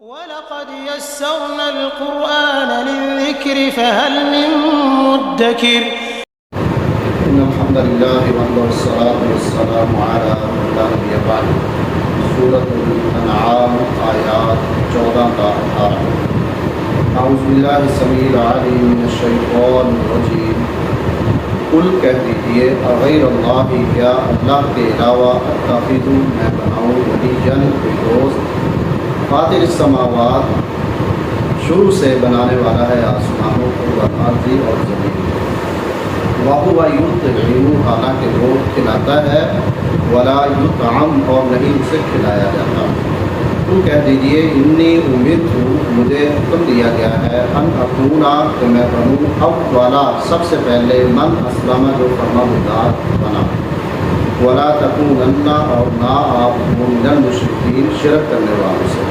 وَلَقَدْ يَسَّرْنَا الْقُرْآنَ لِلذِّكْرِ فَهَلْ مِن مُّدَّكِرٍ إن الحمد لله والصلاة والسلام على من لا نبي بعده سورة الأنعام آيات 14-18 اعوذ باللہ السمیع العلیم من الشیطان الرجیم قل کہہ دیجئے غیر اللہ کیا اللہ کے علاوہ اتخذ میں بناؤں ولیًا کوئی دوست فاطر السماوات شروع سے بنانے والا ہے آسمانوں کو والارض اور زمین وَهُوَ يُطْعِمُ حالانکہ وہ کھلاتا ہے وَلَا يُطْعَمُ اور نہیں اسے کھلایا جاتا تم کہہ دیجئے انی امرت مجھے حکم دیا گیا ہے ان اکونا کہ میں بنوں اولا سب سے پہلے من اسلم جو فرما بردار بنا وَلَا تَكُونَنَّ اور نہ آپ مِنَ الْمُشْرِكِينَ شرک کرنے والوں سے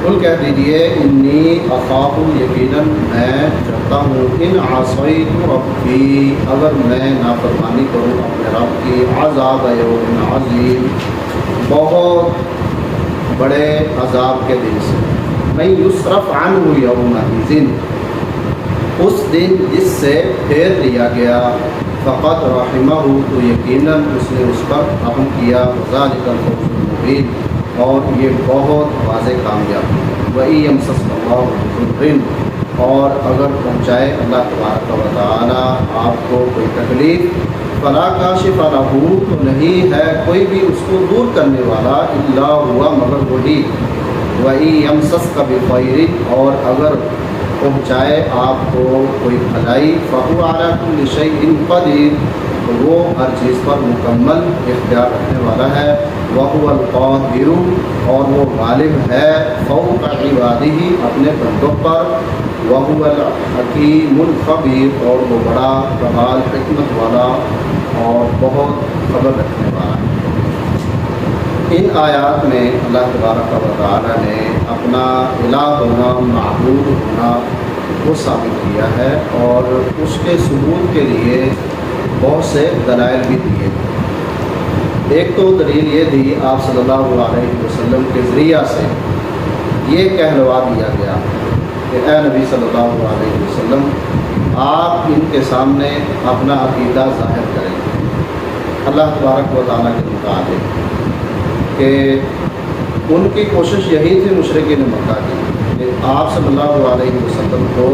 قل کہہ دیجئے انی اخاف یقیناً میں ڈرتا ہوں ان عصیت ربی اگر میں نافرمانی کروں اپنے رب کی عذاب یوم عظیم بہت بڑے عذاب کے دن سے میں یصرف عنہ یومئذ اس دن جس سے پھیر لیا گیا فقط رحمہ تو یقیناً اس نے اس پر رحم کیا ذالک الفوز المبین اور یہ بہت واضح کامیاب وَإِن يَمْسَسْكَ اللَّهُ بِضُرٍّ اور اگر پہنچائے اللہ تبارک و تعالیٰ آپ کو کوئی تکلیف فَلَا كَاشِفَ لَهُ تو نہیں ہے کوئی بھی اس کو دور کرنے والا الا ہوا مگر وہی وَإِن يَمْسَسْكَ بِخَيْرٍ اور اگر پہنچائے آپ کو کوئی بھلائی فَهُوَ عَلَى كُلِّ شَيْءٍ قَدِيرٌ تو وہ ہر چیز پر مکمل اختیار رکھنے والا ہے وَهُوَ الْقَاهِرُ اور وہ غالب ہے فوق عبادہ اپنے بندوں پر وَهُوَ الْحَكِيمُ الْخَبِيرُ اور وہ بڑا کمال حکمت والا اور بہت خبر رکھنے والا ہے ان آیات میں اللہ تبارک و تعالی نے اپنا الہ ہونا معبود ہونا وہ ثابت کیا ہے اور اس کے ثبوت کے لیے بہت سے دلائل بھی دیے ایک تو دلیل یہ تھی آپ صلی اللہ علیہ وسلم کے ذریعہ سے یہ کہلوا دیا گیا کہ اے نبی صلی اللہ علیہ وسلم آپ ان کے سامنے اپنا عقیدہ ظاہر کریں اللہ تبارک و تعالیٰ کے مطابق کہ ان کی کوشش یہی تھی مشرکین مکہ کی کہ آپ صلی اللہ علیہ وسلم کو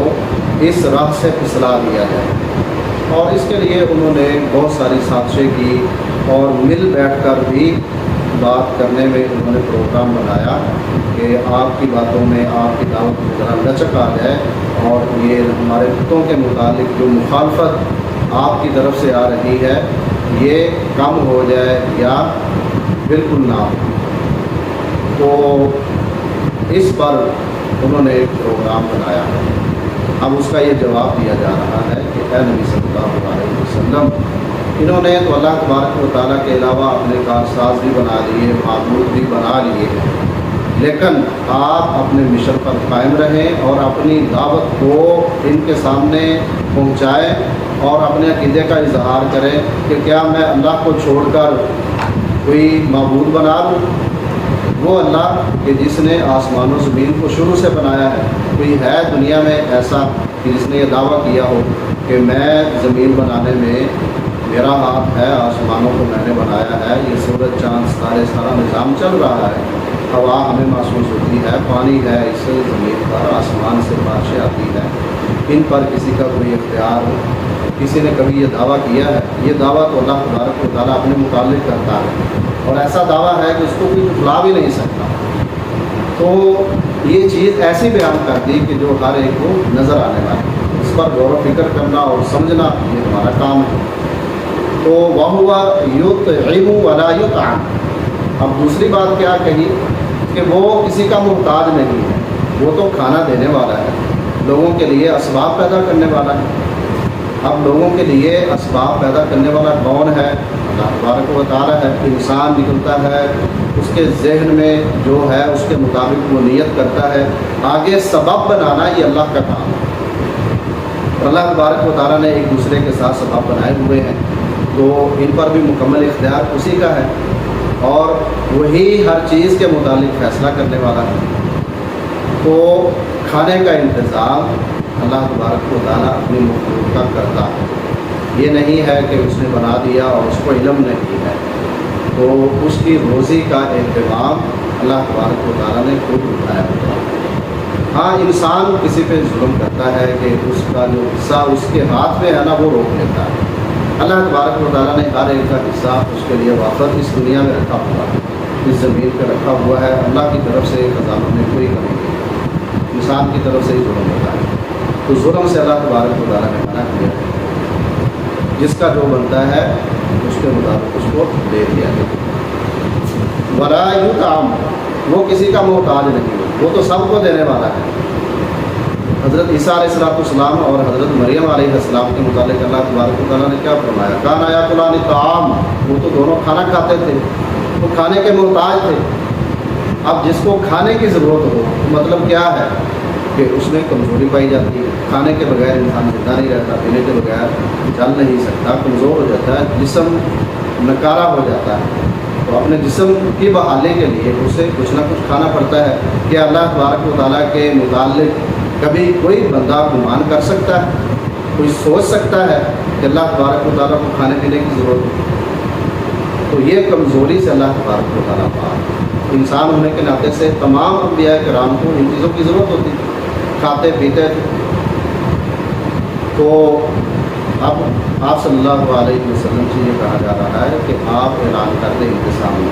اس راہ سے پھسلا دیا جائے اور اس کے لیے انہوں نے بہت ساری سازشیں کی اور مل بیٹھ کر بھی بات کرنے میں انہوں نے پروگرام بنایا کہ آپ کی باتوں میں آپ کی دعوت میں ذرا لچک آ جائے اور یہ ہمارے بتوں کے متعلق جو مخالفت آپ کی طرف سے آ رہی ہے یہ کم ہو جائے یا بالکل نہ ہو تو اس پر انہوں نے ایک پروگرام بنایا ہے اب اس کا یہ جواب دیا جا رہا ہے کہ اے نبی صلی اللہ علیہ وسلم انہوں نے تو اللہ تبارک و تعالیٰ کے علاوہ اپنے کارساز بھی بنا لیے معبود بھی بنا لیے لیکن آپ اپنے مشن پر قائم رہیں اور اپنی دعوت کو ان کے سامنے پہنچائیں اور اپنے عقیدے کا اظہار کریں کہ کیا میں اللہ کو چھوڑ کر کوئی معبود بنا لوں وہ اللہ کہ جس نے آسمان و زمین کو شروع سے بنایا ہے کوئی ہے دنیا میں ایسا کہ جس نے یہ دعویٰ کیا ہو کہ میں زمین بنانے میں میرا ہاتھ ہے آسمانوں کو میں نے بنایا ہے یہ سورج چاند ستارے سارا نظام چل رہا ہے ہوا ہمیں محسوس ہوتی ہے پانی ہے اس سے زمین پر آسمان سے بارشیں آتی ہے ان پر کسی کا کوئی اختیار ہو کسی نے کبھی یہ دعویٰ کیا ہے یہ دعویٰ تو اللہ تبارک و تعالیٰ اپنے متعلق کرتا ہے اور ایسا دعویٰ ہے کہ اس کو کوئی جھٹلا بھی نہیں سکتا تو یہ چیز ایسی بیان کر دی کہ جو ہر ایک کو نظر آنے والی اس پر غور و فکر کرنا اور سمجھنا یہ ہمارا کام ہے تو وَهُوَ يُطْعِمُ وَلَا يُطْعَمُ اب دوسری بات کیا کہی کہ وہ کسی کا محتاج نہیں ہے وہ تو کھانا دینے والا ہے لوگوں کے لیے اسباب پیدا کرنے والا ہے اب لوگوں کے لیے اسباب پیدا کرنے والا کون ہے اللہ تبارک و تعالیٰ ہے انسان نکلتا ہے اس کے ذہن میں جو ہے اس کے مطابق وہ نیت کرتا ہے آگے سبب بنانا یہ اللہ کا کام ہے اور اللہ تبارک و تعالیٰ نے ایک دوسرے کے ساتھ سبب بنائے ہوئے ہیں تو ان پر بھی مکمل اختیار اسی کا ہے اور وہی ہر چیز کے متعلق فیصلہ کرنے والا ہے، تو کھانے کا انتظام اللہ تبارک و تعالیٰ اپنی مخلوق کا کرتا ہے۔ یہ نہیں ہے کہ اس نے بنا دیا اور اس کو علم نہیں ہے، تو اس کی روزی کا اہتمام اللہ تبارک و تعالیٰ نے خود اٹھایا ہوتا ہے۔ ہاں انسان کسی پہ ظلم کرتا ہے کہ اس کا جو حصہ اس کے ہاتھ میں ہے نا وہ روک لیتا ہے۔ اللہ تبارک و تعالیٰ نے ہر ایک کا حصہ اس کے لیے واپس اس دنیا میں رکھا ہوا ہے، اس زمین پہ رکھا ہوا ہے۔ اللہ کی طرف سے خزانوں میں کوئی کمی نہیں، انسان کی طرف سے ہی ظلم ہوتا ہے، تو ظلم سے اللہ تبارک و تعالیٰ نے منع کیا ہے۔ جس کا جو بنتا ہے اس کے مطابق اس کو دے دیا گیا۔ ولا یطعم، وہ کسی کا محتاج نہیں، وہ تو سب کو دینے والا ہے۔ حضرت عیسیٰ علیہ السلام اور حضرت مریم علیہ السلام کے متعلق اللہ تبارک و تعالیٰ نے کیا فرمایا؟ کانا یاکلان الطعام، وہ تو دونوں کھانا کھاتے تھے، وہ کھانے کے محتاج تھے۔ اب جس کو کھانے کی ضرورت ہو مطلب کیا ہے کہ اس میں کمزوری پائی جاتی ہے۔ کھانے کے بغیر انسان زندہ نہیں رہتا، پینے کے بغیر چل نہیں سکتا، کمزور ہو جاتا ہے، جسم نکارا ہو جاتا ہے۔ تو اپنے جسم کی بحالی کے لیے اسے کچھ نہ کچھ کھانا پڑتا ہے۔ کہ اللہ تبارک و تعالیٰ کے متعلق کبھی کوئی بندہ گمان کر سکتا ہے، کوئی سوچ سکتا ہے کہ اللہ تبارک و تعالیٰ کو کھانے پینے کی ضرورت ہے؟ تو یہ کمزوری سے اللہ تبارک و تعالیٰ پاک۔ انسان ہونے کے ناطے سے تمام انبیاء کرام کو ان چیزوں کی ضرورت ہوتی تھی، کھاتے پیتے تھے۔ تو اب آپ صلی اللہ علیہ وسلم سے یہ کہا جا رہا ہے کہ آپ اعلان کر دیں انتظام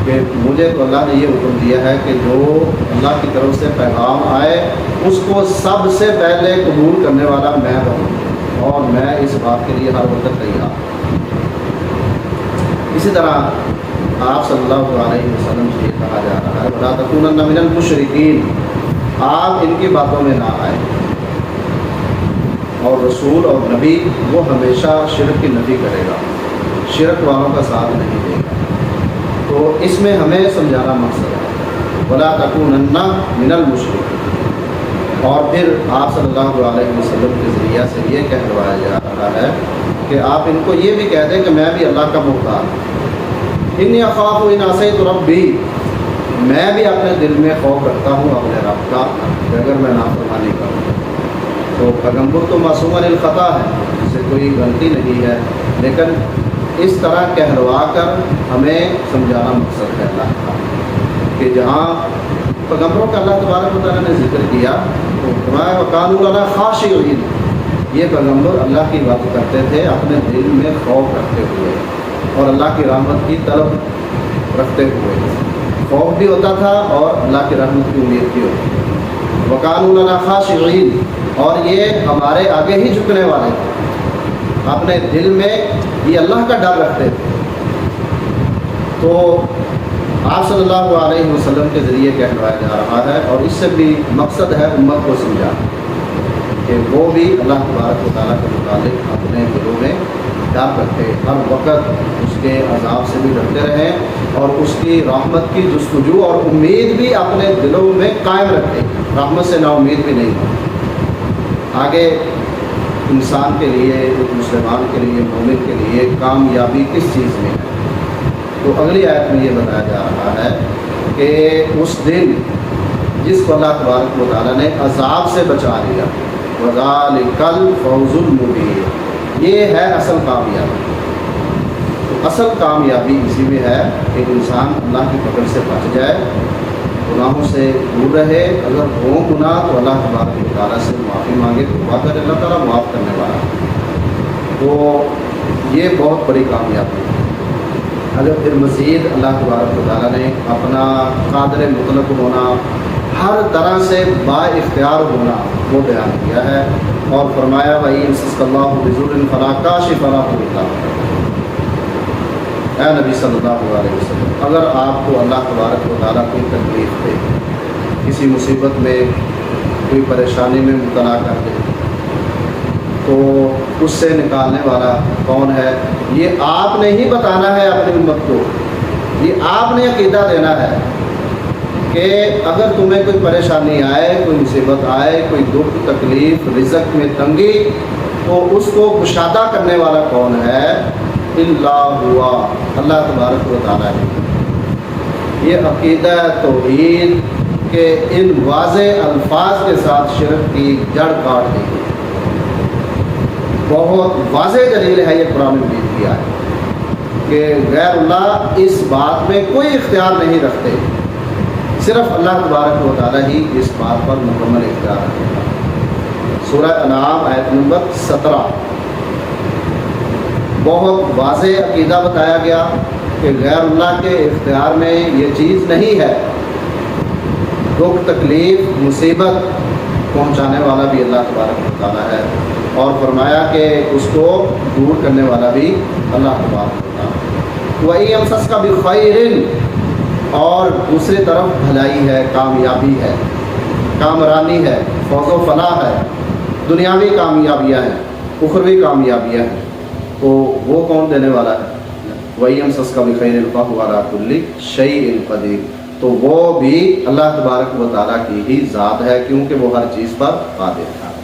کہ مجھے تو اللہ نے یہ حکم دیا ہے کہ جو اللہ کی طرف سے پیغام آئے اس کو سب سے پہلے قبول کرنے والا میں ہوں، اور میں اس بات کے لیے ہر وقت تیار ہوں۔ اسی طرح آپ صلی اللہ علیہ وسلم سے یہ کہا جا رہا ہے وَلَا تَكُونَنَّ مِنَ الْمُشْرِكِينَ، آپ ان کی باتوں میں نہ آئیں، اور رسول اور نبی وہ ہمیشہ شرک کی نفی کرے گا، شرک والوں کا ساتھ نہیں دے گا۔ تو اس میں ہمیں سمجھانا مقصد ہے وَلَا تَكُونَنَّ مِنَ الْمُشْرِكِينَ، اور پھر آپ صلی اللہ علیہ وسلم کے ذریعہ سے یہ کہلوایا جا رہا ہے کہ آپ ان کو یہ بھی کہہ دیں کہ میں بھی اللہ کا محتاج ہوں۔ انی اخاف ان عصیت ربی، میں بھی اپنے دل میں خوف رکھتا ہوں اپنے رب کا کہ اگر میں نافرمانی کروں تو پیغمبر تو معصوم الخطا ہے، اس سے کوئی غلطی نہیں ہے، لیکن اس طرح کہلوا کر ہمیں سمجھانا مقصد ہے اللہ کا کہ جہاں پیغمبروں کا اللہ تبارک و تعالیٰ نے ذکر کیا تو فرمایا وَقَالُوا لَنَا خَاشِعِينَ، یہ پیغمبر اللہ کی بات کرتے تھے اپنے دل میں خوف رکھتے ہوئے اور اللہ کی رحمت کی طلب رکھتے ہوئے، خوف بھی ہوتا تھا اور اللہ کی رحمت کی امید بھی ہوتی تھی۔ وَقَالُوا لَنَا خَاشِعِينَ، اور یہ ہمارے آگے ہی جھکنے والے تھے، اپنے دل میں یہ اللہ کا ڈر رکھتے تھے۔ تو آپ صلی اللہ علیہ وسلم کے ذریعے کہلوایا جا رہا ہے، اور اس سے بھی مقصد ہے امت کو سمجھانا کہ وہ بھی اللہ تبارک و تعالیٰ کے متعلق اپنے دلوں میں ڈر رکھے، ہر وقت اس کے عذاب سے بھی ڈرتے رہیں اور اس کی رحمت کی جستجو اور امید بھی اپنے دلوں میں قائم رکھے، رحمت سے نا امید بھی نہیں ہو۔ آگے انسان کے لیے، مسلمان کے لیے، مومن کے لیے کامیابی کس چیز میں ہے؟ تو اگلی آیت میں یہ بتایا جا رہا ہے کہ اس دن جس کو اللہ تبارک و تعالیٰ نے عذاب سے بچا لیا، وَذَلِكَ الْفَوْزُ الْمُبِينُ، یہ ہے اصل کامیابی۔ تو اصل کامیابی اسی میں ہے کہ انسان اللہ کی پکڑ سے بچ جائے، گناہوں سے دور رہے، اگر ہو گناہ تو اللہ تبارک و تعالیٰ سے معافی مانگے، توبہ کرے، اللہ تعالیٰ معاف کرنے والا ہے۔ تو یہ بہت بڑی کامیابی ہے۔ اگر پھر مزید اللہ تبارک و تعالیٰ نے اپنا قادر مطلق ہونا، ہر طرح سے با اختیار ہونا وہ بیان کیا ہے، اور فرمایا وَإِن يَمْسَسْكَ اللَّهُ بِضُرٍّ فَلَا كَاشِفَ لَهُ إِلَّا هُوَ۔ اے نبی صلی اللہ علیہ وسلم، اگر آپ کو اللہ تبارک و تعالیٰ کوئی تکلیف دے، کسی مصیبت میں، کوئی پریشانی میں مبتلا کر دے، تو اس سے نکالنے والا کون ہے؟ یہ آپ نے ہی بتانا ہے اپنی امت کو، یہ آپ نے عقیدہ دینا ہے کہ اگر تمہیں کوئی پریشانی آئے، کوئی مصیبت آئے، کوئی دکھ تکلیف، رزق میں تنگی، تو اس کو کشادہ کرنے والا کون ہے؟ اللہ ہوا، اللہ تبارک و تعالیٰ ہے۔ یہ عقیدہ توحید کے ان واضح الفاظ کے ساتھ شرک کی جڑ کاٹ دی گئی۔ بہت واضح دلیل ہے یہ قرآن مجید کی آیت کہ غیر اللہ اس بات میں کوئی اختیار نہیں رکھتے، صرف اللہ تبارک و تعالیٰ ہی اس بات پر مکمل اختیار رکھتے ہیں۔ سورہ انعام آیت نمبر 17 بہت واضح عقیدہ بتایا گیا کہ غیر اللہ کے اختیار میں یہ چیز نہیں ہے۔ دکھ تکلیف مصیبت پہنچانے والا بھی اللہ تبارک و تعالیٰ ہے، اور فرمایا کہ اس کو دور کرنے والا بھی اللہ تبارک و تعالیٰ۔ وَإِن يَمْسَسْكَ بِخَيْرٍ، اور دوسری طرف بھلائی ہے، کامیابی ہے، کامرانی ہے، فوز و فلاح ہے، دنیاوی کامیابیاں ہیں، اخروی کامیابیاں ہیں، تو وہ کون دینے والا ہے؟ وَإِن يَمْسَسْكَ بِخَيْرٍ فَهُوَ عَلَىٰ كُلِّ شَيْءٍ قَدِيرٌ، تو وہ بھی اللہ تبارک و تعالیٰ کی ہی ذات ہے، کیونکہ وہ ہر چیز پر قادر ہے۔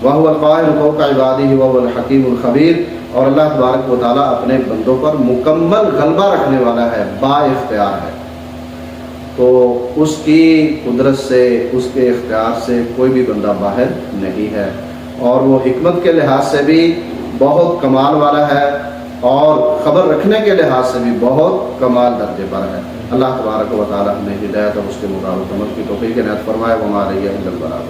وَهُوَ الْقَاهِرُ فَوْقَ عِبَادِهِ وَهُوَ الْحَكِيمُ الْخَبِيرُ، اور اللہ تبارک و تعالیٰ اپنے بندوں پر مکمل غلبہ رکھنے والا ہے، با اختیار ہے، تو اس کی قدرت سے، اس کے اختیار سے کوئی بھی بندہ باہر نہیں ہے، اور وہ حکمت کے لحاظ سے بھی بہت کمال والا ہے، اور خبر رکھنے کے لحاظ سے بھی بہت کمال درجے پر ہے۔ اللہ تبارک و تعالیٰ ہمیں ہدایت اور اس کے مطابق عمل کی توفیق عنایت فرمائے۔ وما علیہ الا البلاغ۔